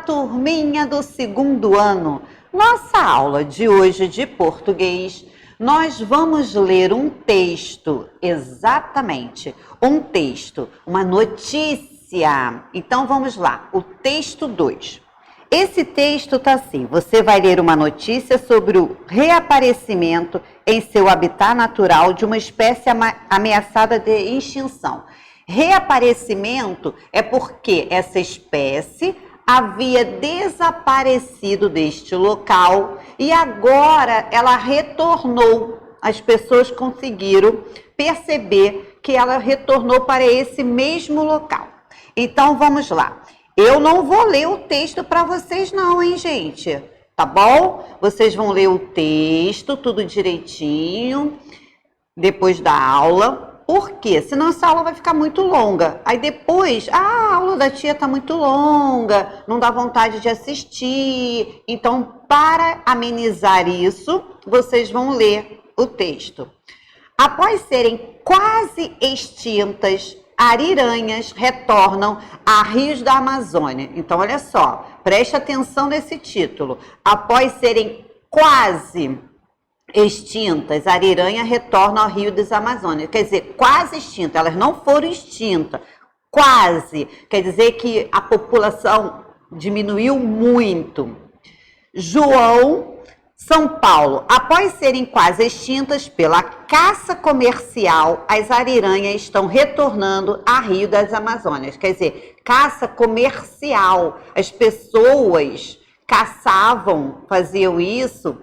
turminha do segundo ano! Nossa aula de hoje de português, nós vamos ler um texto, exatamente, um texto, uma notícia. Então vamos lá, o texto 2. Esse texto está assim, você vai ler uma notícia sobre o reaparecimento em seu habitat natural de uma espécie ameaçada de extinção. Reaparecimento é porque essa espécie havia desaparecido deste local e agora ela retornou. As pessoas conseguiram perceber que ela retornou para esse mesmo local. Então vamos lá. Eu não vou ler o texto para vocês não, hein, gente? Tá bom? Vocês vão ler o texto, tudo direitinho, depois da aula. Por quê? Senão essa aula vai ficar muito longa. Aí depois, a aula da tia tá muito longa, não dá vontade de assistir. Então, para amenizar isso, vocês vão ler o texto. Após serem quase extintas, ariranhas retornam a rios da Amazônia. Então, olha só, preste atenção nesse título. Após serem quase extintas, a ariranha retorna ao rio das Amazônias. Quer dizer, quase extinta, elas não foram extintas. Quase, quer dizer que a população diminuiu muito. João, São Paulo. Após serem quase extintas pela caça comercial, as ariranhas estão retornando a rio das Amazônias. Quer dizer, caça comercial. As pessoas caçavam, faziam isso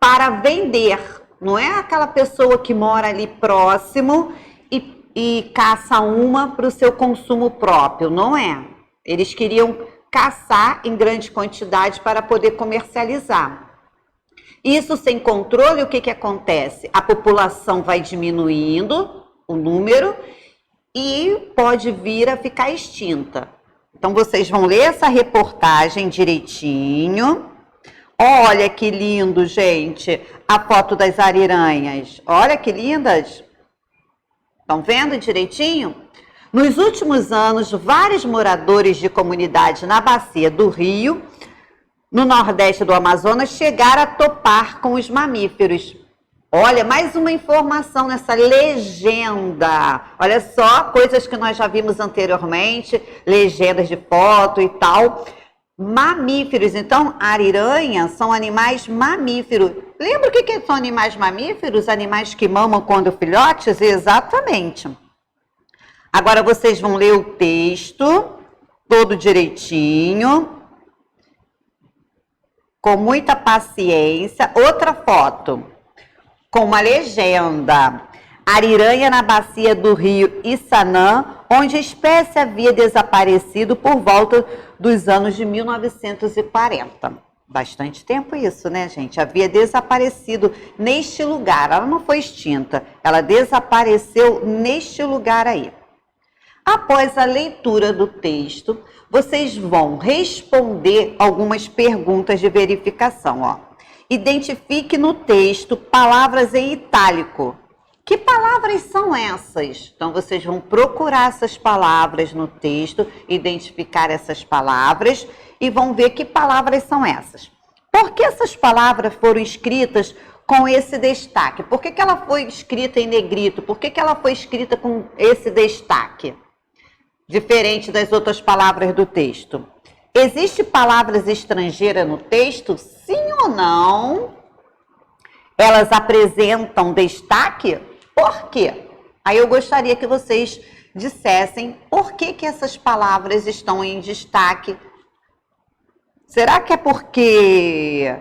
para vender. Não é aquela pessoa que mora ali próximo e caça uma para o seu consumo próprio. Não é. Eles queriam caçar em grande quantidade para poder comercializar. Isso sem controle, o que acontece? A população vai diminuindo, o número, e pode vir a ficar extinta. Então, vocês vão ler essa reportagem direitinho. Olha que lindo, gente, a foto das ariranhas. Olha que lindas. Estão vendo direitinho? Nos últimos anos, vários moradores de comunidades na bacia do rio, no nordeste do Amazonas, chegaram a topar com os mamíferos. Olha, mais uma informação nessa legenda. Olha só, coisas que nós já vimos anteriormente, legendas de foto e tal. Mamíferos, então, ariranha são animais mamíferos. Lembra o que são animais mamíferos? Animais que mamam quando filhotes? Exatamente. Agora vocês vão ler o texto, todo direitinho, com muita paciência. Outra foto, com uma legenda. Ariranha na bacia do rio Issanã, onde a espécie havia desaparecido por volta dos anos de 1940. Bastante tempo isso, né, gente? Havia desaparecido neste lugar. Ela não foi extinta, ela desapareceu neste lugar aí. Após a leitura do texto, vocês vão responder algumas perguntas de verificação. Ó. Identifique no texto palavras em itálico. Que palavras são essas? Então, vocês vão procurar essas palavras no texto, identificar essas palavras e vão ver que palavras são essas. Por que essas palavras foram escritas com esse destaque? Por que ela foi escrita em negrito? Por que ela foi escrita com esse destaque? Diferente das outras palavras do texto. Existe palavras estrangeiras no texto? Sim ou não? Elas apresentam destaque? Por quê? Aí eu gostaria que vocês dissessem por que essas palavras estão em destaque. Será que é porque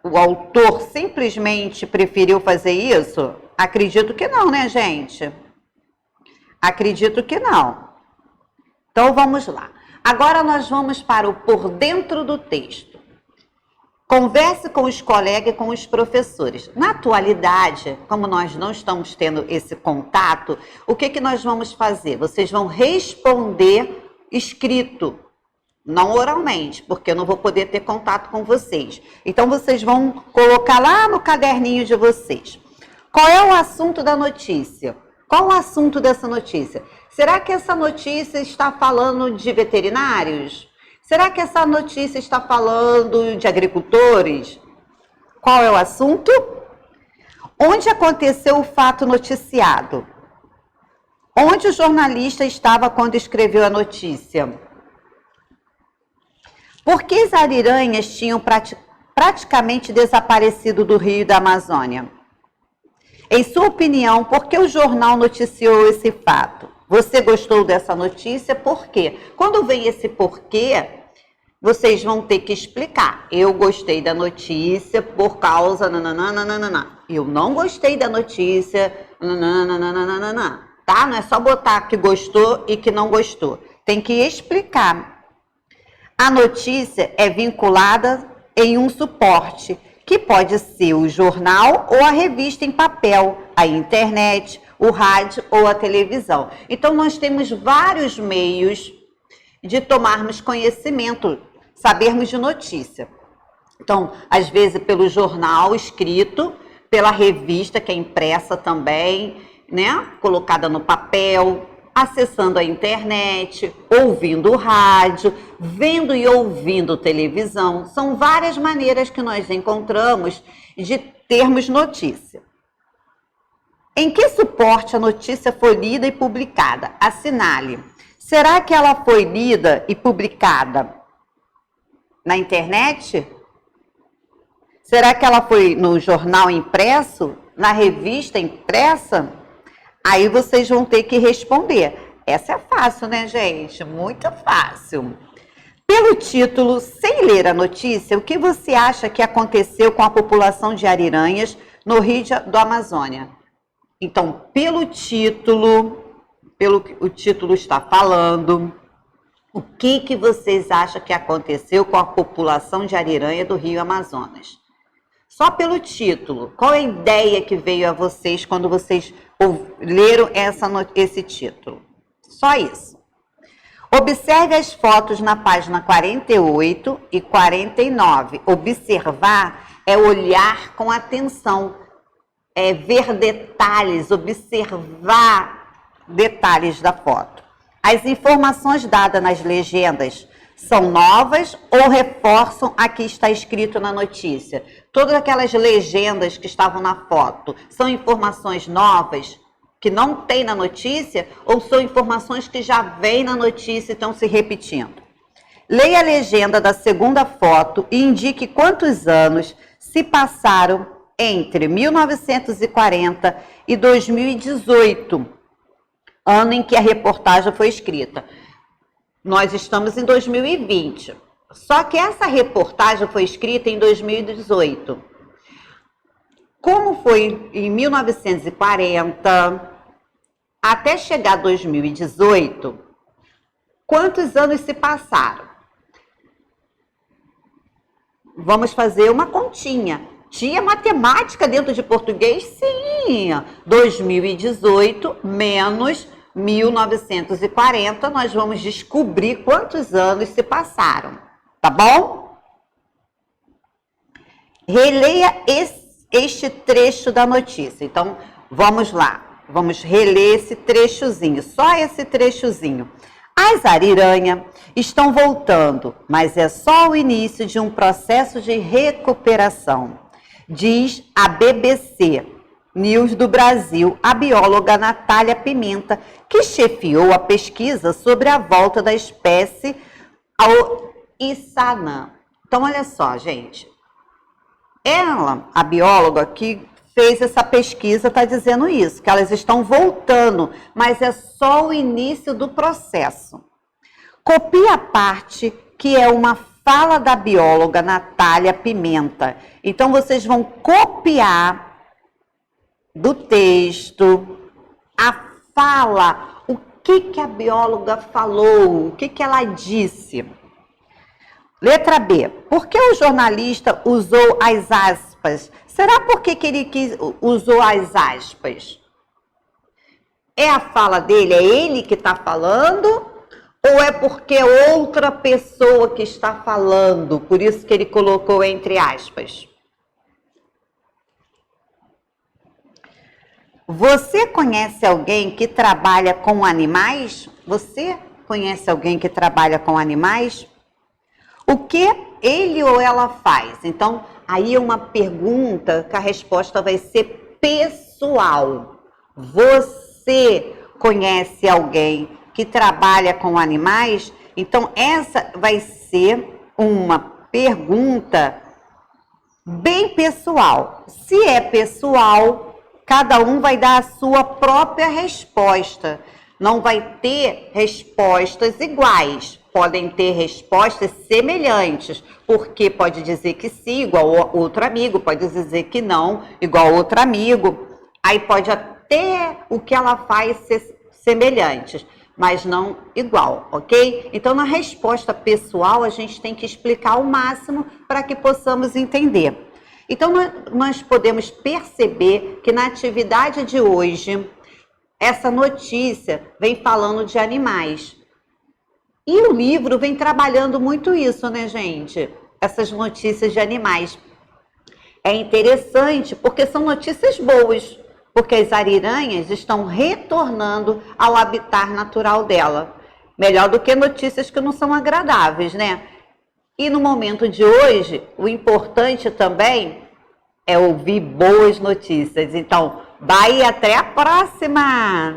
o autor simplesmente preferiu fazer isso? Acredito que não, né, gente? Acredito que não. Então, vamos lá. Agora nós vamos para o por dentro do texto. Converse com os colegas e com os professores. Na atualidade, como nós não estamos tendo esse contato, o que nós vamos fazer? Vocês vão responder escrito, não oralmente, porque eu não vou poder ter contato com vocês. Então, vocês vão colocar lá no caderninho de vocês. Qual é o assunto da notícia? Qual o assunto dessa notícia? Será que essa notícia está falando de veterinários? Será que essa notícia está falando de agricultores? Qual é o assunto? Onde aconteceu o fato noticiado? Onde o jornalista estava quando escreveu a notícia? Por que as ariranhas tinham praticamente desaparecido do Rio e da Amazônia? Em sua opinião, por que o jornal noticiou esse fato? Você gostou dessa notícia? Por quê? Quando vem esse porquê, vocês vão ter que explicar. Eu gostei da notícia por causa... Nananana. Eu não gostei da notícia... Nananana. Tá? Não é só botar que gostou e que não gostou. Tem que explicar. A notícia é vinculada em um suporte, que pode ser o jornal ou a revista em papel, a internet, o rádio ou a televisão. Então, nós temos vários meios de tomarmos conhecimento, sabermos de notícia. Então, às vezes pelo jornal escrito, pela revista que é impressa também, né? Colocada no papel, acessando a internet, ouvindo rádio, vendo e ouvindo televisão. São várias maneiras que nós encontramos de termos notícia. Em que suporte a notícia foi lida e publicada? Assinale. Será que ela foi lida e publicada na internet? Será que ela foi no jornal impresso? Na revista impressa? Aí vocês vão ter que responder. Essa é fácil, né, gente? Muito fácil. Pelo título, sem ler a notícia, o que você acha que aconteceu com a população de ariranhas no Rio do Amazônia? Então, pelo que o título está falando, o que vocês acham que aconteceu com a população de ariranha do Rio Amazonas? Só pelo título, qual é a ideia que veio a vocês quando vocês leram esse título? Só isso. Observe as fotos na página 48 e 49. Observar é olhar com atenção, é ver detalhes, observar detalhes da foto. As informações dadas nas legendas são novas ou reforçam a que está escrito na notícia? Todas aquelas legendas que estavam na foto são informações novas que não tem na notícia ou são informações que já vêm na notícia e estão se repetindo? Leia a legenda da segunda foto e indique quantos anos se passaram entre 1940 e 2018, ano em que a reportagem foi escrita. Nós estamos em 2020, só que essa reportagem foi escrita em 2018. Como foi em 1940 até chegar a 2018, quantos anos se passaram? Vamos fazer uma continha. Tinha matemática dentro de português? Sim! 2018 menos 1940, nós vamos descobrir quantos anos se passaram, tá bom? Releia este trecho da notícia. Então, vamos lá, vamos reler esse trechozinho, só esse trechozinho. As ariranhas estão voltando, mas é só o início de um processo de recuperação, diz a BBC News do Brasil, a bióloga Natália Pimenta, que chefiou a pesquisa sobre a volta da espécie ao Issanã. Então, olha só, gente. Ela, a bióloga que fez essa pesquisa, está dizendo isso, que elas estão voltando, mas é só o início do processo. Copie a parte que é uma fala da bióloga Natália Pimenta. Então, vocês vão copiar do texto a fala, o que a bióloga falou, o que ela disse. Letra B. Por que o jornalista usou as aspas? Será porque que ele usou as aspas? É a fala dele? É ele que está falando? Ou é porque é outra pessoa que está falando? Por isso que ele colocou entre aspas. Você conhece alguém que trabalha com animais? Você conhece alguém que trabalha com animais? O que ele ou ela faz? Então, aí é uma pergunta que a resposta vai ser pessoal. Você conhece alguém que trabalha com animais? Então, essa vai ser uma pergunta bem pessoal. Se é pessoal, cada um vai dar a sua própria resposta. Não vai ter respostas iguais. Podem ter respostas semelhantes, porque pode dizer que sim, igual outro amigo, pode dizer que não, igual outro amigo. Aí pode até o que ela faz ser semelhantes, mas não igual, ok? Então, na resposta pessoal, a gente tem que explicar o máximo para que possamos entender. Então, nós podemos perceber que na atividade de hoje, essa notícia vem falando de animais. E o livro vem trabalhando muito isso, né, gente? Essas notícias de animais. É interessante porque são notícias boas, porque as ariranhas estão retornando ao habitat natural dela. Melhor do que notícias que não são agradáveis, né? E no momento de hoje, o importante também é ouvir boas notícias. Então, bye e até a próxima!